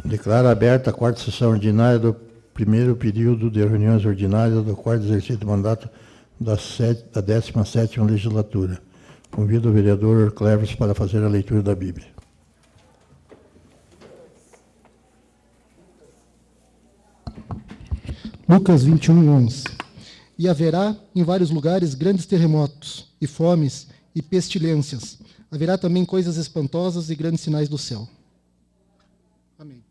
Declara aberta a quarta sessão ordinária do primeiro período de reuniões ordinárias do quarto exercício do mandato da 17ª legislatura. Convido o vereador Cleves para fazer a leitura da Bíblia. Lucas 21:11. E haverá em vários lugares grandes terremotos, e fomes, e pestilências. Haverá também coisas espantosas e grandes sinais do céu. Amém.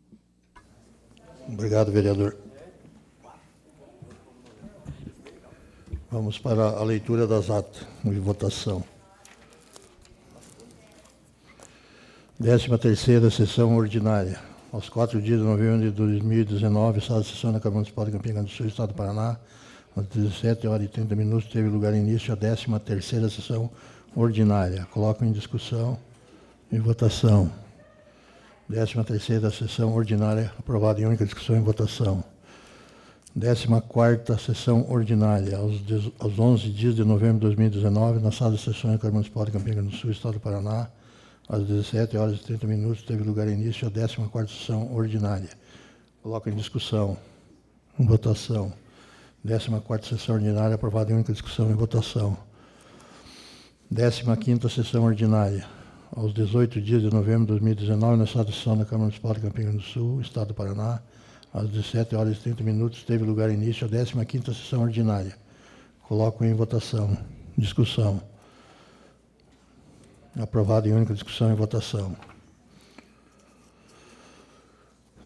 Obrigado, vereador. Vamos para a leitura das atas de votação. 13ª sessão ordinária. Aos 4 dias de novembro de 2019, sala de sessão da Câmara Municipal de Campina Grande do Sul, Estado do Paraná, às 17h30, teve lugar início a 13ª sessão ordinária. Coloco em discussão e votação. 13ª sessão ordinária, aprovada em única discussão e votação. 14ª sessão ordinária, aos 11 dias de novembro de 2019, na sala de sessões da Câmara Municipal de Campina Grande do Sul, Estado do Paraná, às 17h30, teve lugar início a 14ª sessão ordinária. Coloco em discussão, em votação. 14ª sessão ordinária, aprovada em única discussão e votação. 15ª sessão ordinária, aos 18 dias de novembro de 2019, na sala de sessão da Câmara Municipal de Campina Grande do Sul, Estado do Paraná, às 17h30, teve lugar início a 15ª sessão ordinária. Coloco em votação, discussão. Aprovado em única discussão e votação.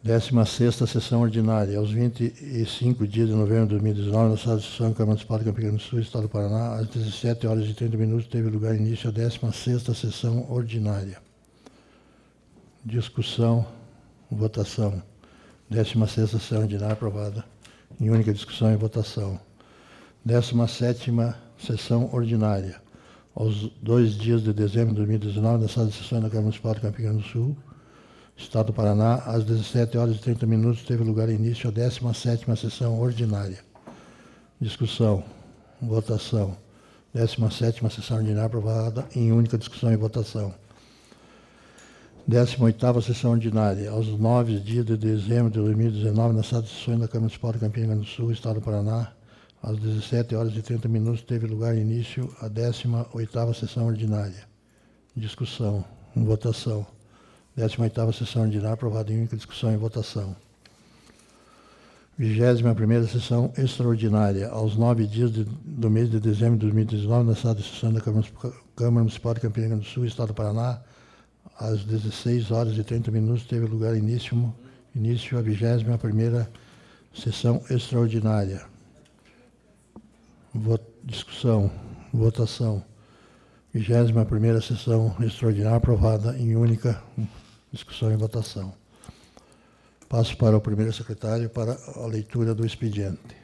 16ª sessão ordinária, aos 25 dias de novembro de 2019, na sala de sessão da Câmara Municipal de Campina Grande do Sul, Estado do Paraná, às 17h30, teve lugar início a 16ª sessão ordinária. Discussão, votação. 16ª sessão ordinária aprovada em única discussão e votação. 17ª sessão ordinária, aos 2 dias de dezembro de 2019, na sala de sessão da Câmara Municipal de Campina Grande do Sul, Estado do Paraná, às 17h30, teve lugar início a 17ª sessão ordinária. Discussão, votação. 17ª sessão ordinária aprovada em única discussão e votação. 18ª sessão ordinária, aos 9 dias de dezembro de 2019, na sala de sessões da Câmara Municipal de Campina Grande do Sul, Estado do Paraná, às 17h30, teve lugar início a 18ª sessão ordinária. Discussão, votação. 18ª sessão ordinária aprovada em única discussão e votação. 21ª sessão extraordinária, aos 9 dias do mês de dezembro de 2019, na sala de sessão da Câmara Municipal de Campina Grande do Sul, Estado do Paraná, às 16h30, teve lugar início a 21ª sessão extraordinária. Discussão, votação. 21ª sessão extraordinária aprovada em única discussão e votação. Passo para o primeiro secretário para a leitura do expediente.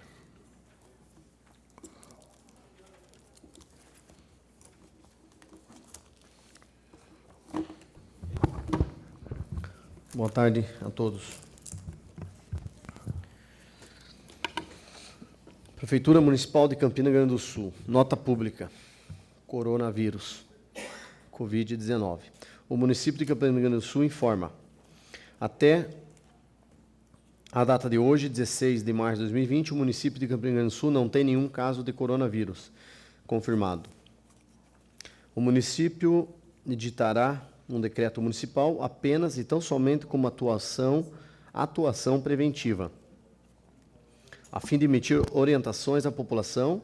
Boa tarde a todos. Prefeitura Municipal de Campina Grande do Sul. Nota pública. Coronavírus. Covid-19. O município de Campina Grande do Sul informa. Até a data de hoje, 16 de março de 2020, o município de Campina Grande do Sul não tem nenhum caso de coronavírus confirmado. O município editará um decreto municipal apenas e tão somente como atuação preventiva, a fim de emitir orientações à população,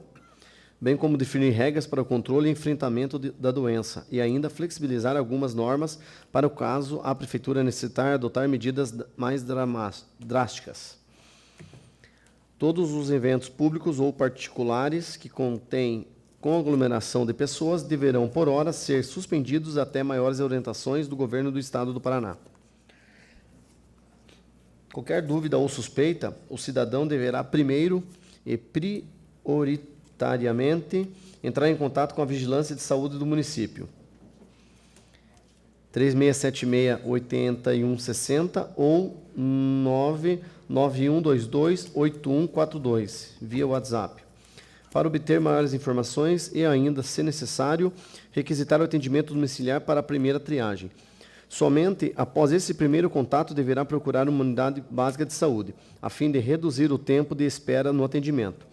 bem como definir regras para o controle e enfrentamento da doença e ainda flexibilizar algumas normas para o caso a Prefeitura necessitar adotar medidas mais drásticas. Todos os eventos públicos ou particulares que contêm com aglomeração de pessoas deverão, por hora, ser suspendidos até maiores orientações do Governo do Estado do Paraná. Qualquer dúvida ou suspeita, o cidadão deverá primeiro e prioritariamente entrar em contato com a Vigilância de Saúde do município. 3676-8160 ou 99122-8142, via WhatsApp, para obter maiores informações e ainda, se necessário, requisitar o atendimento domiciliar para a primeira triagem. Somente após esse primeiro contato deverá procurar uma unidade básica de saúde, a fim de reduzir o tempo de espera no atendimento,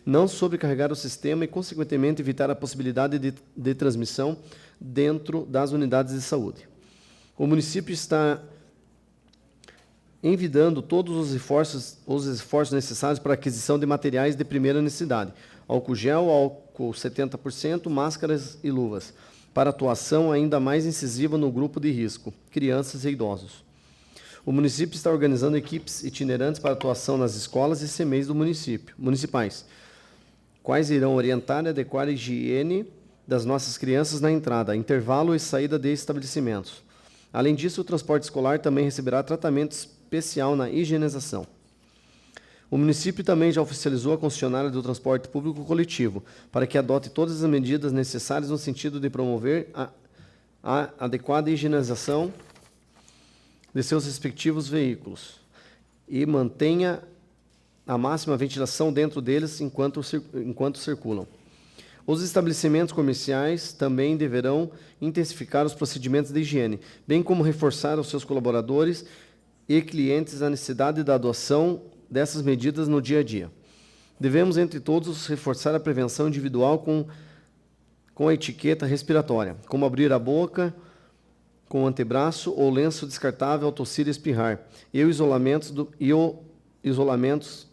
não sobrecarregar o sistema e, consequentemente, evitar a possibilidade de transmissão dentro das unidades de saúde. O município está envidando todos os esforços necessários para a aquisição de materiais de primeira necessidade, álcool gel, álcool 70%, máscaras e luvas, para atuação ainda mais incisiva no grupo de risco, crianças e idosos. O município está organizando equipes itinerantes para atuação nas escolas e CMEs do município, municipais, quais irão orientar e adequar a higiene das nossas crianças na entrada, intervalo e saída de estabelecimentos. Além disso, o transporte escolar também receberá tratamento especial na higienização. O município também já oficializou a concessionária do transporte público coletivo para que adote todas as medidas necessárias no sentido de promover a adequada higienização de seus respectivos veículos e mantenha a máxima ventilação dentro deles enquanto circulam. Os estabelecimentos comerciais também deverão intensificar os procedimentos de higiene, bem como reforçar aos seus colaboradores e clientes a necessidade da adoção dessas medidas no dia a dia. Devemos, entre todos, reforçar a prevenção individual com a etiqueta respiratória, como abrir a boca com o antebraço ou lenço descartável ao tossir e espirrar, e o isolamento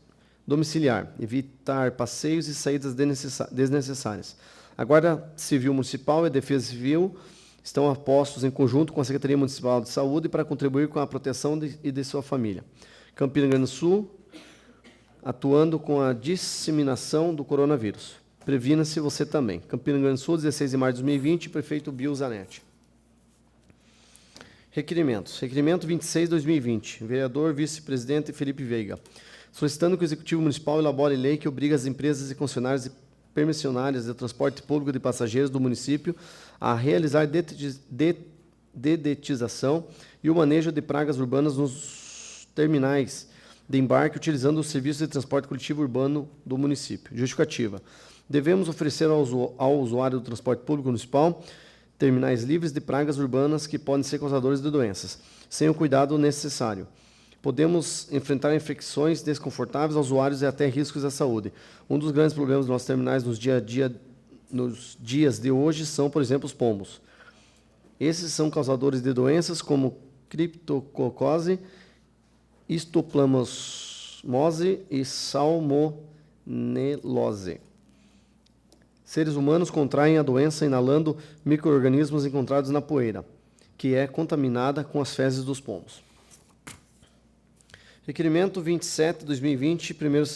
domiciliar, evitar passeios e saídas desnecessárias. A Guarda Civil Municipal e a Defesa Civil estão a postos em conjunto com a Secretaria Municipal de Saúde para contribuir com a proteção de sua família. Campina Grande do Sul, atuando com a disseminação do coronavírus. Previna-se você também. Campina Grande do Sul, 16 de março de 2020, prefeito Bill Zanetti. Requerimentos. Requerimento 26/2020, vereador vice-presidente Felipe Veiga, solicitando que o Executivo Municipal elabore lei que obriga as empresas e concessionárias e permissionárias de transporte público de passageiros do município a realizar dedetização e o manejo de pragas urbanas nos terminais de embarque utilizando os serviços de transporte coletivo urbano do município. Justificativa. Devemos oferecer ao usuário do transporte público municipal terminais livres de pragas urbanas que podem ser causadores de doenças, sem o cuidado necessário. Podemos enfrentar infecções desconfortáveis aos usuários e até riscos à saúde. Um dos grandes problemas dos nossos terminais nos dias de hoje são, por exemplo, os pombos. Esses são causadores de doenças como criptococose, histoplasmose e salmonelose. Seres humanos contraem a doença inalando micro-organismos encontrados na poeira, que é contaminada com as fezes dos pombos. Requerimento 27/2020,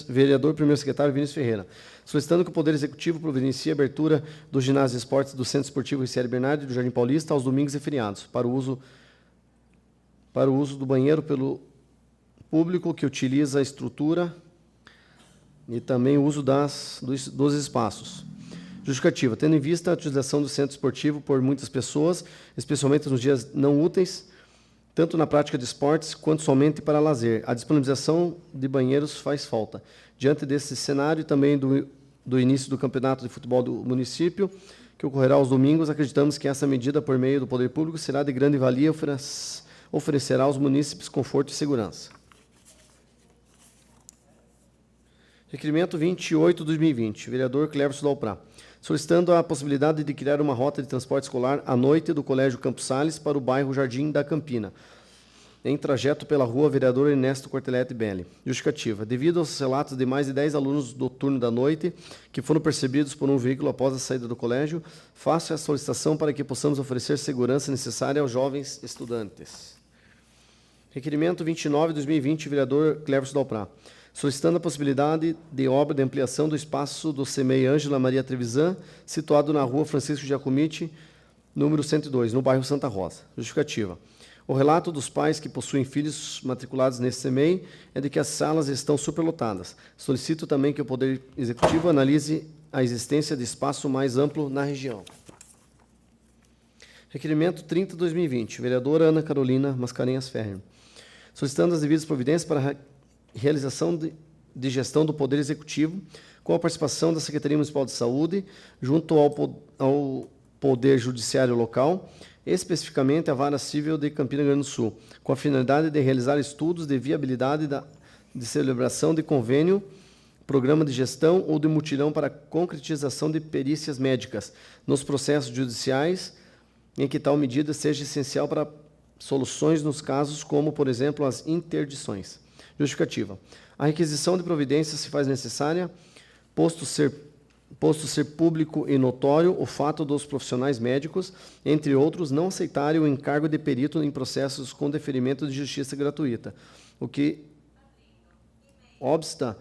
vereador primeiro secretário Vinícius Ferreira, solicitando que o Poder Executivo providencie a abertura do ginásio de esportes do Centro Esportivo Ricieri Bernardi do Jardim Paulista aos domingos e feriados, para o uso do banheiro pelo público que utiliza a estrutura e também o uso dos espaços. Justificativa. Tendo em vista a utilização do centro esportivo por muitas pessoas, especialmente nos dias não úteis, tanto na prática de esportes quanto somente para lazer, a disponibilização de banheiros faz falta. Diante desse cenário e também do início do campeonato de futebol do município, que ocorrerá aos domingos, acreditamos que essa medida, por meio do poder público, será de grande valia e oferecerá aos munícipes conforto e segurança. Requerimento 28/2020, vereador Cleverson Dalprá, solicitando a possibilidade de criar uma rota de transporte escolar à noite do Colégio Campos Sales para o bairro Jardim da Campina, em trajeto pela rua Vereador Ernesto Cortelete Belli. Justificativa. Devido aos relatos de mais de 10 alunos do turno da noite que foram percebidos por um veículo após a saída do colégio, faço a solicitação para que possamos oferecer segurança necessária aos jovens estudantes. Requerimento 29/2020, vereador Cleverson Dalprá, solicitando a possibilidade de obra de ampliação do espaço do CMEI Ângela Maria Trevisan, situado na rua Francisco Giacometti, número 102, no bairro Santa Rosa. Justificativa. O relato dos pais que possuem filhos matriculados nesse CMEI é de que as salas estão superlotadas. Solicito também que o Poder Executivo analise a existência de espaço mais amplo na região. Requerimento 30/2020, vereadora Ana Carolina Mascarenhas Ferrer, solicitando as devidas providências para a realização de gestão do Poder Executivo, com a participação da Secretaria Municipal de Saúde, junto ao Poder Judiciário Local, especificamente a Vara Civil de Campina Grande do Sul, com a finalidade de realizar estudos de viabilidade de celebração de convênio, programa de gestão ou de mutirão para concretização de perícias médicas nos processos judiciais, em que tal medida seja essencial para soluções nos casos como, por exemplo, as interdições. Justificativa. A requisição de providências se faz necessária, posto ser público e notório o fato dos profissionais médicos, entre outros, não aceitarem o encargo de perito em processos com deferimento de justiça gratuita, o que obsta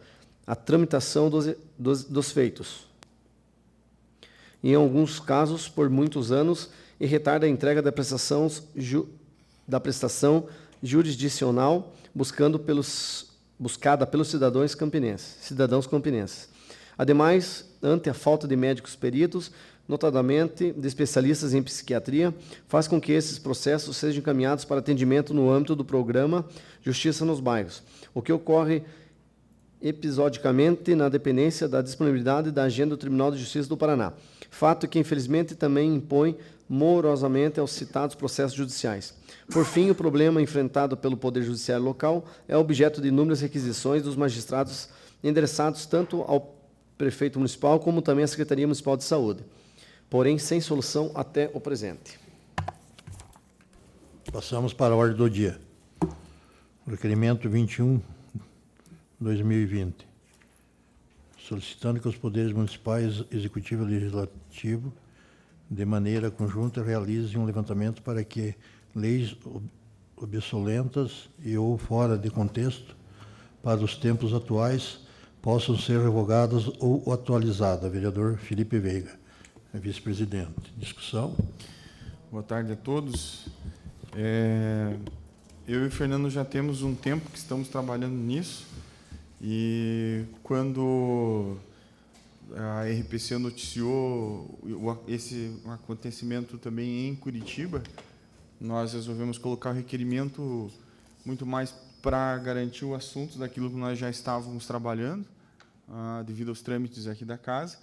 a tramitação dos feitos, em alguns casos, por muitos anos, e retarda a entrega da prestação jurisdicional buscada pelos cidadãos campinenses. Ademais, ante a falta de médicos peritos, notadamente de especialistas em psiquiatria, faz com que esses processos sejam encaminhados para atendimento no âmbito do programa Justiça nos Bairros, o que ocorre episodicamente na dependência da disponibilidade da agenda do Tribunal de Justiça do Paraná, fato que, infelizmente, também impõe morosamente aos citados processos judiciais. Por fim, o problema enfrentado pelo Poder Judiciário local é objeto de inúmeras requisições dos magistrados endereçados tanto ao prefeito municipal como também à Secretaria Municipal de Saúde, porém sem solução até o presente. Passamos para a ordem do dia. Requerimento 21/2020, solicitando que os poderes municipais, executivo e legislativo, de maneira conjunta, realizem um levantamento para que leis obsoletas e ou fora de contexto para os tempos atuais possam ser revogadas ou atualizadas. Vereador Felipe Veiga, vice-presidente. Discussão. Boa tarde a todos. Eu e o Fernando já temos um tempo que estamos trabalhando nisso, e quando a RPC noticiou esse acontecimento também em Curitiba, nós resolvemos colocar o requerimento muito mais para garantir o assunto daquilo que nós já estávamos trabalhando, devido aos trâmites aqui da casa,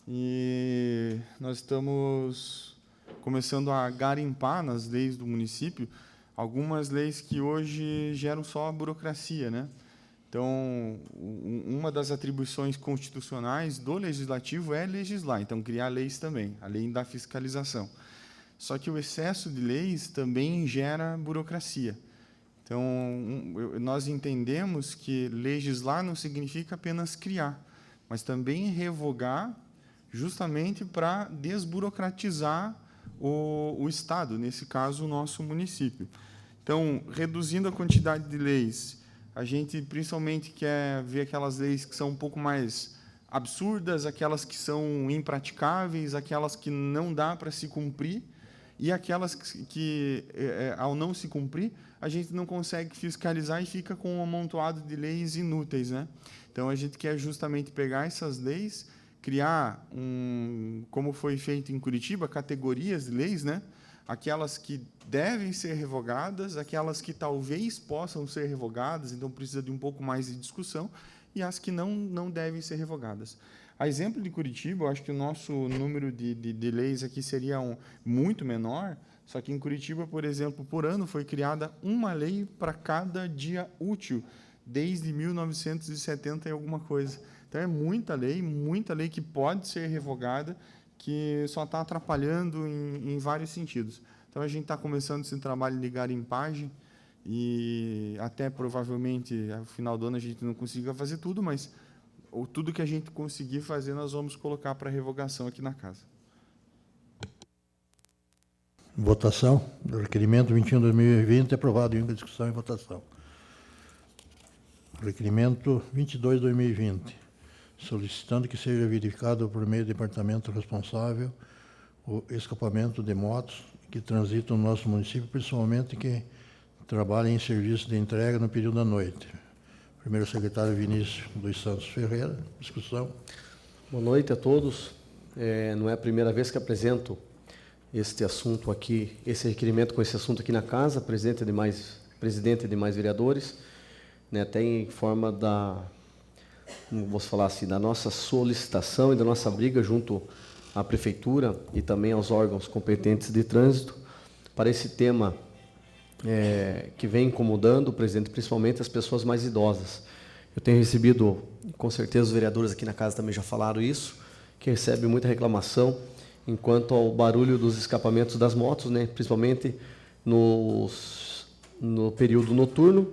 e nós estamos começando a garimpar nas leis do município algumas leis que hoje geram só burocracia, né? Então, uma das atribuições constitucionais do legislativo é legislar, então criar leis também, além da fiscalização. Só que o excesso de leis também gera burocracia. Então, nós entendemos que legislar não significa apenas criar, mas também revogar, justamente para desburocratizar o Estado, nesse caso, o nosso município. Então, reduzindo a quantidade de leis, a gente principalmente quer ver aquelas leis que são um pouco mais absurdas, aquelas que são impraticáveis, aquelas que não dá para se cumprir, e aquelas que, ao não se cumprir, a gente não consegue fiscalizar e fica com um amontoado de leis inúteis, né? Então, a gente quer justamente pegar essas leis, criar, como foi feito em Curitiba, categorias de leis, né? Aquelas que devem ser revogadas, aquelas que talvez possam ser revogadas, então precisa de um pouco mais de discussão, e as que não devem ser revogadas. A exemplo de Curitiba, eu acho que o nosso número de leis aqui seria muito menor, só que em Curitiba, por exemplo, por ano foi criada uma lei para cada dia útil, desde 1970 e alguma coisa. Então, é muita lei que pode ser revogada, que só está atrapalhando em vários sentidos. Então, a gente está começando esse trabalho de garimpagem, e até provavelmente, no final do ano, a gente não consiga fazer tudo, mas tudo que a gente conseguir fazer, nós vamos colocar para revogação aqui na casa. Votação. O requerimento 21/2020 aprovado em discussão e votação. Requerimento 22/2020, solicitando que seja verificado por meio do departamento responsável o escapamento de motos que transitam no nosso município, principalmente que trabalham em serviço de entrega no período da noite. Primeiro secretário Vinícius dos Santos Ferreira. Discussão. Boa noite a todos. Não é a primeira vez que apresento este assunto aqui, esse requerimento com esse assunto aqui na casa, presidente e demais vereadores, né, até em forma vamos falar assim, da nossa solicitação e da nossa briga junto à prefeitura e também aos órgãos competentes de trânsito, para esse tema que vem incomodando, presidente, principalmente as pessoas mais idosas. Eu tenho recebido, com certeza os vereadores aqui na casa também já falaram isso, que recebe muita reclamação enquanto ao barulho dos escapamentos das motos, né, principalmente no período noturno,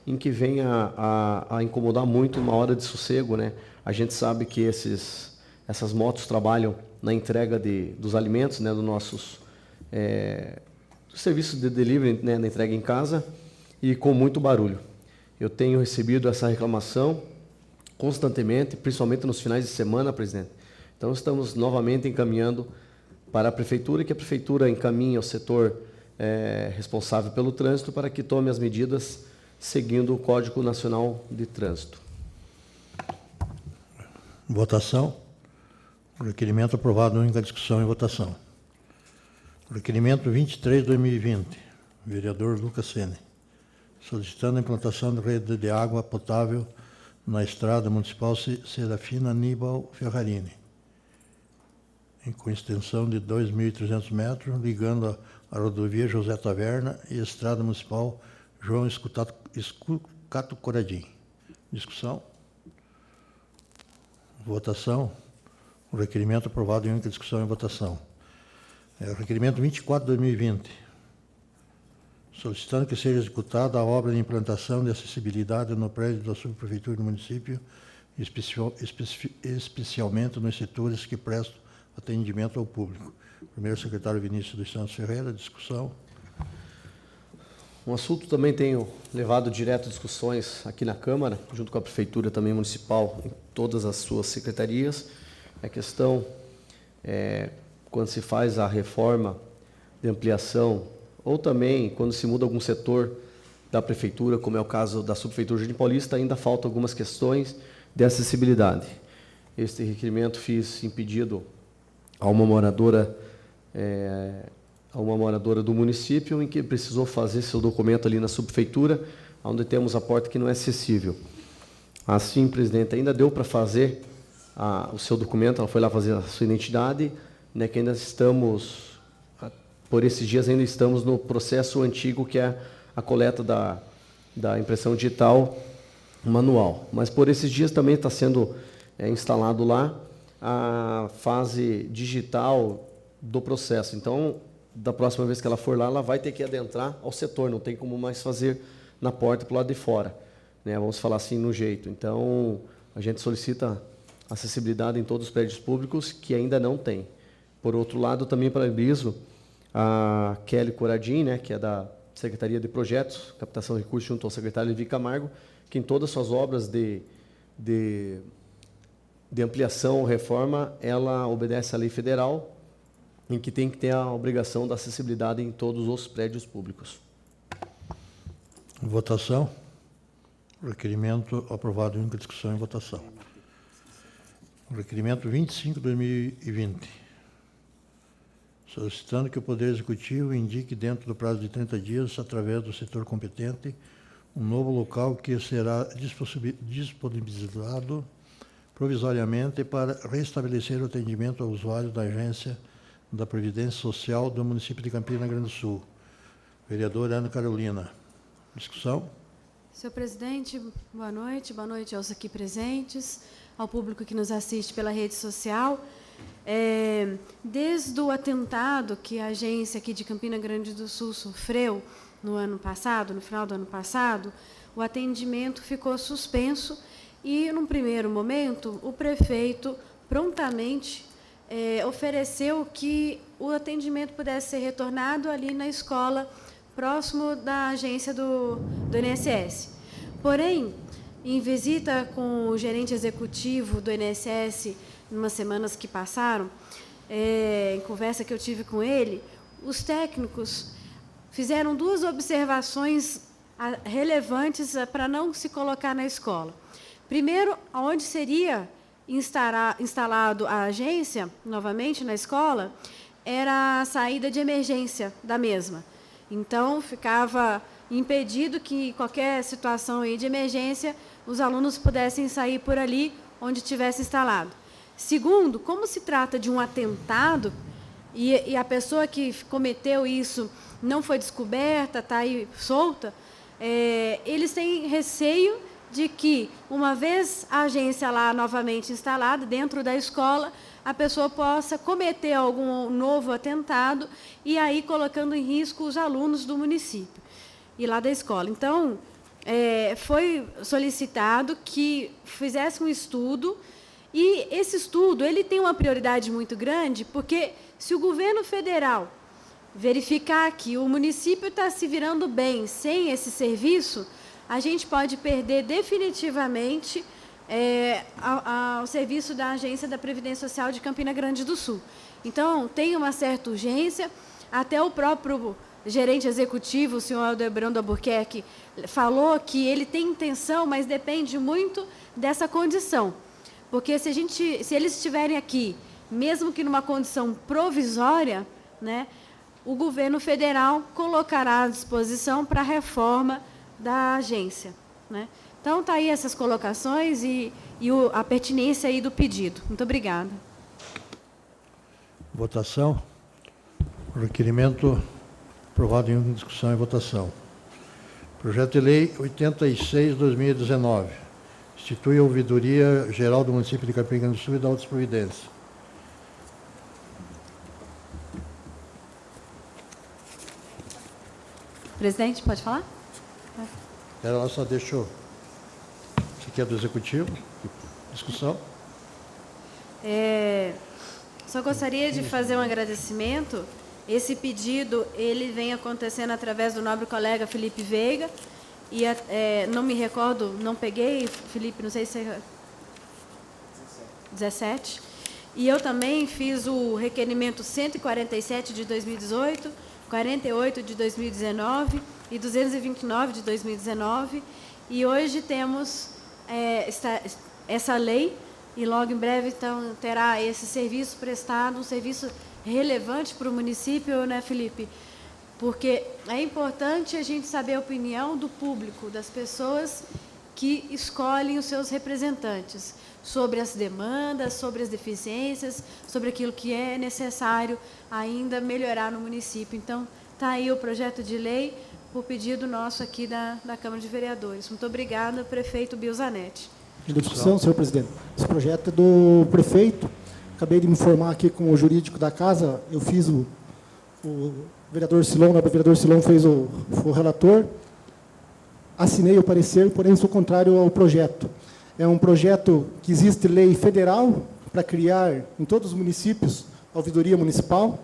em que vem a incomodar muito uma hora de sossego, né? A gente sabe que essas motos trabalham na entrega dos alimentos, né, dos nossos serviços de delivery, né, na entrega em casa, e com muito barulho. Eu tenho recebido essa reclamação constantemente, principalmente nos finais de semana, presidente. Então, estamos novamente encaminhando para a Prefeitura, que a Prefeitura encaminhe ao setor responsável pelo trânsito para que tome as medidas seguindo o Código Nacional de Trânsito. Votação. O requerimento aprovado, única discussão e votação. Requerimento 23/2020, vereador Lucas Sene, solicitando a implantação de rede de água potável na estrada municipal Serafina Aníbal Ferrarini, com extensão de 2.300 metros, ligando a rodovia José Taverna e a estrada municipal João Escucato Coradim. Discussão. Votação. O requerimento aprovado em única discussão e votação. Requerimento 24/2020, solicitando que seja executada a obra de implantação de acessibilidade no prédio da subprefeitura do município, especialmente nos setores que prestam atendimento ao público. Primeiro secretário Vinícius dos Santos Ferreira, discussão. Um assunto também tenho levado direto discussões aqui na Câmara, junto com a Prefeitura também municipal, em todas as suas secretarias. A questão quando se faz a reforma de ampliação, ou também quando se muda algum setor da Prefeitura, como é o caso da Subprefeitura Jardim Paulista, ainda faltam algumas questões de acessibilidade. Este requerimento fiz em pedido a uma moradora do município, em que precisou fazer seu documento ali na subprefeitura, onde temos a porta que não é acessível. Assim, presidente, ainda deu para fazer o seu documento, ela foi lá fazer a sua identidade, né, que ainda estamos, por esses dias ainda estamos no processo antigo, que é a coleta da impressão digital manual. Mas por esses dias também está sendo instalado lá a fase digital do processo. Então, da próxima vez que ela for lá, ela vai ter que adentrar ao setor, não tem como mais fazer na porta para o lado de fora, né? Vamos falar assim no jeito. Então, a gente solicita acessibilidade em todos os prédios públicos que ainda não tem. Por outro lado, também parabenizo a Kelly Coradim, né, que é da Secretaria de Projetos, Captação de Recursos, junto ao secretário Levi Camargo, que em todas as suas obras de ampliação ou reforma, ela obedece à lei federal, em que tem que ter a obrigação da acessibilidade em todos os prédios públicos. Votação. Requerimento aprovado em única discussão e votação. Requerimento 25/2020, solicitando que o Poder Executivo indique, dentro do prazo de 30 dias, através do setor competente, um novo local que será disponibilizado provisoriamente para restabelecer o atendimento ao usuário da Agência da Previdência Social do município de Campina Grande do Sul. Vereadora Ana Carolina. Discussão. Senhor presidente, boa noite aos aqui presentes, ao público que nos assiste pela rede social. Desde o atentado que a agência aqui de Campina Grande do Sul sofreu no ano passado, no final do ano passado, o atendimento ficou suspenso e, num primeiro momento, o prefeito prontamente ofereceu que o atendimento pudesse ser retornado ali na escola, próximo da agência do INSS. Porém, em visita com o gerente executivo do INSS, umas semanas que passaram, em conversa que eu tive com ele, os técnicos fizeram duas observações relevantes para não se colocar na escola. Primeiro, onde seria instalado a agência, novamente na escola, era a saída de emergência da mesma. Então, ficava impedido que, em qualquer situação aí de emergência, os alunos pudessem sair por ali onde tivesse instalado. Segundo, como se trata de um atentado, e a pessoa que cometeu isso não foi descoberta, está aí solta, eles têm receio de que, uma vez a agência lá novamente instalada dentro da escola, a pessoa possa cometer algum novo atentado e aí colocando em risco os alunos do município e lá da escola. Então, foi solicitado que fizesse um estudo, e esse estudo ele tem uma prioridade muito grande, porque se o governo federal verificar que o município está se virando bem sem esse serviço, a gente pode perder definitivamente o serviço da Agência da Previdência Social de Campina Grande do Sul. Então, tem uma certa urgência, até o próprio gerente executivo, o senhor Aldebrando Albuquerque, falou que ele tem intenção, mas depende muito dessa condição. Porque se eles estiverem aqui, mesmo que numa condição provisória, né, o governo federal colocará à disposição para a reforma da agência, né? Então, está aí essas colocações e a pertinência aí do pedido. Muito obrigada. Votação. O requerimento aprovado em discussão e votação. Projeto de Lei 86/2019. Institui a Ouvidoria Geral do Município de Campina Grande do Sul e da outras providências. Presidente, pode falar? Ela só deixou. Você quer do Executivo? Discussão? Só gostaria de fazer um agradecimento. Esse pedido ele vem acontecendo através do nobre colega Felipe Veiga, e não me recordo, não peguei, Felipe, não sei se é 17. E eu também fiz o requerimento 147 de 2018, 48 de 2019 e 229 de 2019. E hoje temos essa lei, e logo em breve então, terá esse serviço prestado, um serviço relevante para o município, né, Felipe? Porque é importante a gente saber a opinião do público, das pessoas que escolhem os seus representantes, sobre as demandas, sobre as deficiências, sobre aquilo que é necessário ainda melhorar no município. Então, está aí o projeto de lei, por pedido nosso aqui da Câmara de Vereadores. Muito obrigada, prefeito Bill Zanetti. Em discussão, senhor presidente. Esse projeto é do prefeito. Acabei de me informar aqui com o jurídico da casa. Eu fiz o vereador Silon, o vereador Silon fez o relator. Assinei o parecer, porém sou contrário ao projeto. É um projeto que existe lei federal para criar em todos os municípios a ouvidoria municipal,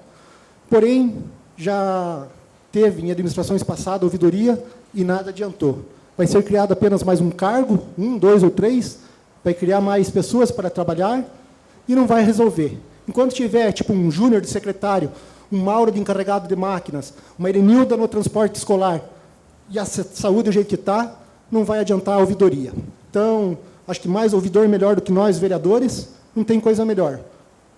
porém já teve em administrações passadas ouvidoria e nada adiantou. Vai ser criado apenas mais um cargo, 1, 2 ou 3, vai criar mais pessoas para trabalhar e não vai resolver. Enquanto tiver tipo um júnior de secretário, um Mauro de encarregado de máquinas, uma Erenilda no transporte escolar e a saúde do jeito que está, não vai adiantar a ouvidoria. Então, acho que mais ouvidor melhor do que nós, vereadores, não tem coisa melhor.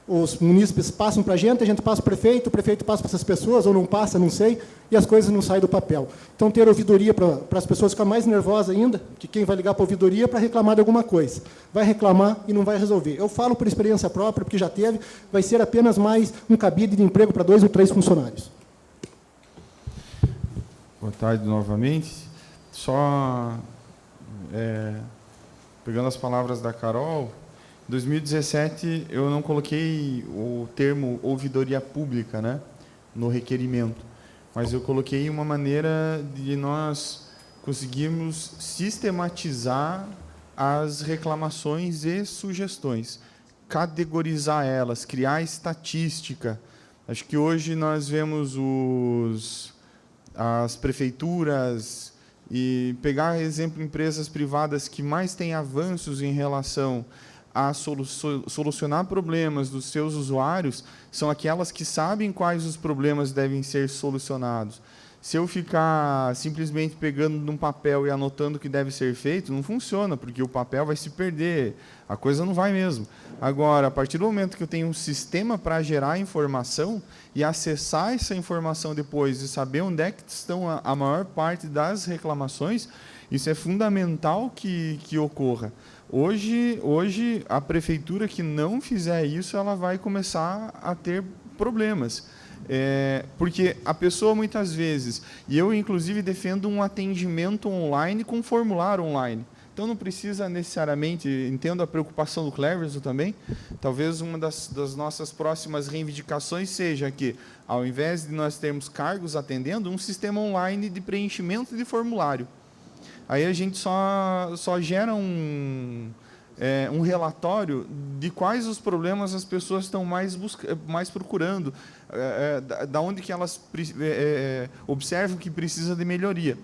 Os munícipes passam para a gente passa para o prefeito passa para essas pessoas, ou não passa, não sei, e as coisas não saem do papel. Então, ter ouvidoria para as pessoas ficar mais nervosas ainda, que quem vai ligar para a ouvidoria para reclamar de alguma coisa. Vai reclamar e não vai resolver. Eu falo por experiência própria, porque já teve, vai ser apenas mais um cabide de emprego para 2 ou 3 funcionários. Boa tarde novamente. Só pegando as palavras da Carol, em 2017 eu não coloquei o termo ouvidoria pública, né, no requerimento, mas eu coloquei uma maneira de nós conseguirmos sistematizar as reclamações e sugestões, categorizar elas, criar estatística. Acho que hoje nós vemos as prefeituras e pegar, exemplo, empresas privadas que mais têm avanços em relação a solucionar problemas dos seus usuários, são aquelas que sabem quais os problemas devem ser solucionados. Se eu ficar simplesmente pegando num papel e anotando o que deve ser feito, não funciona, porque o papel vai se perder, a coisa não vai mesmo. Agora, a partir do momento que eu tenho um sistema para gerar informação e acessar essa informação depois e saber onde é que estão a maior parte das reclamações, isso é fundamental que ocorra. Hoje, a prefeitura que não fizer isso, ela vai começar a ter problemas. Porque a pessoa, muitas vezes, e eu, inclusive, defendo um atendimento online com formulário online. Então, não precisa necessariamente, entendo a preocupação do Cleverson também, talvez uma das nossas próximas reivindicações seja que, ao invés de nós termos cargos atendendo, um sistema online de preenchimento de formulário. Aí a gente só gera um relatório de quais os problemas as pessoas estão mais procurando, da onde que elas observam que precisa de melhoria.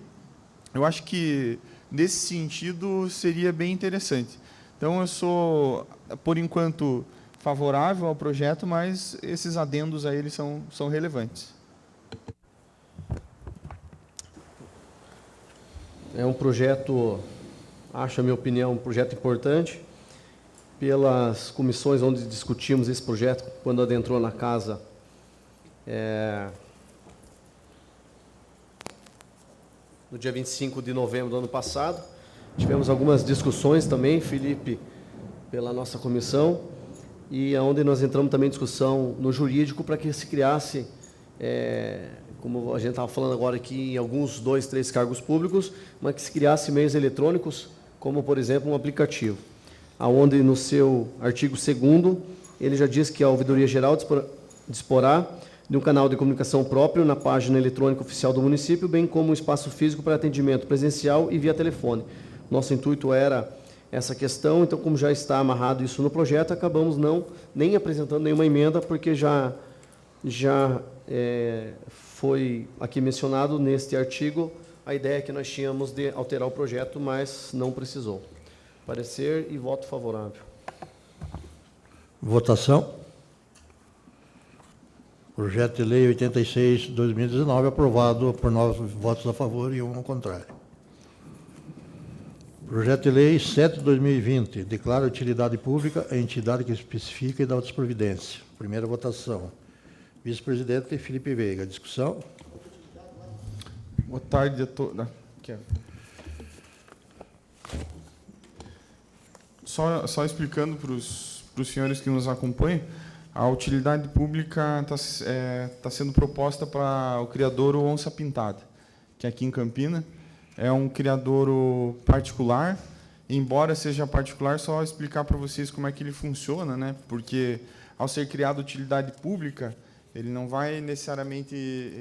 Eu acho que, nesse sentido, seria bem interessante. Então, eu sou, por enquanto, favorável ao projeto, mas esses adendos a ele são relevantes. É um projeto, acho, a minha opinião, um projeto importante. Pelas comissões onde discutimos esse projeto, quando adentrou na casa, no dia 25 de novembro do ano passado. Tivemos algumas discussões também, Felipe, pela nossa comissão, e onde nós entramos também em discussão no jurídico para que se criasse, como a gente estava falando agora aqui, em alguns 2, 3 cargos públicos, mas que se criasse meios eletrônicos, como, por exemplo, um aplicativo, onde no seu artigo 2º, ele já diz que a Ouvidoria Geral disporá de um canal de comunicação próprio na página eletrônica oficial do município, bem como um espaço físico para atendimento presencial e via telefone. Nosso intuito era essa questão, então, como já está amarrado isso no projeto, acabamos nem apresentando nenhuma emenda, porque já foi aqui mencionado neste artigo a ideia que nós tínhamos de alterar o projeto, mas não precisou. Parecer e voto favorável. Votação. Projeto de Lei 86/2019, aprovado por 9 votos a favor e 1 ao contrário. Projeto de Lei 7/2020, declara utilidade pública a entidade que especifica e dá outras providências. Primeira votação. Vice-presidente Felipe Veiga. Discussão. Boa tarde a todos. Só explicando para os senhores que nos acompanham, a utilidade pública está sendo proposta para o criadouro Onça Pintada, que aqui em Campina é um criadouro particular. Embora seja particular, só explicar para vocês como é que ele funciona, né? Porque, ao ser criado utilidade pública, ele não vai necessariamente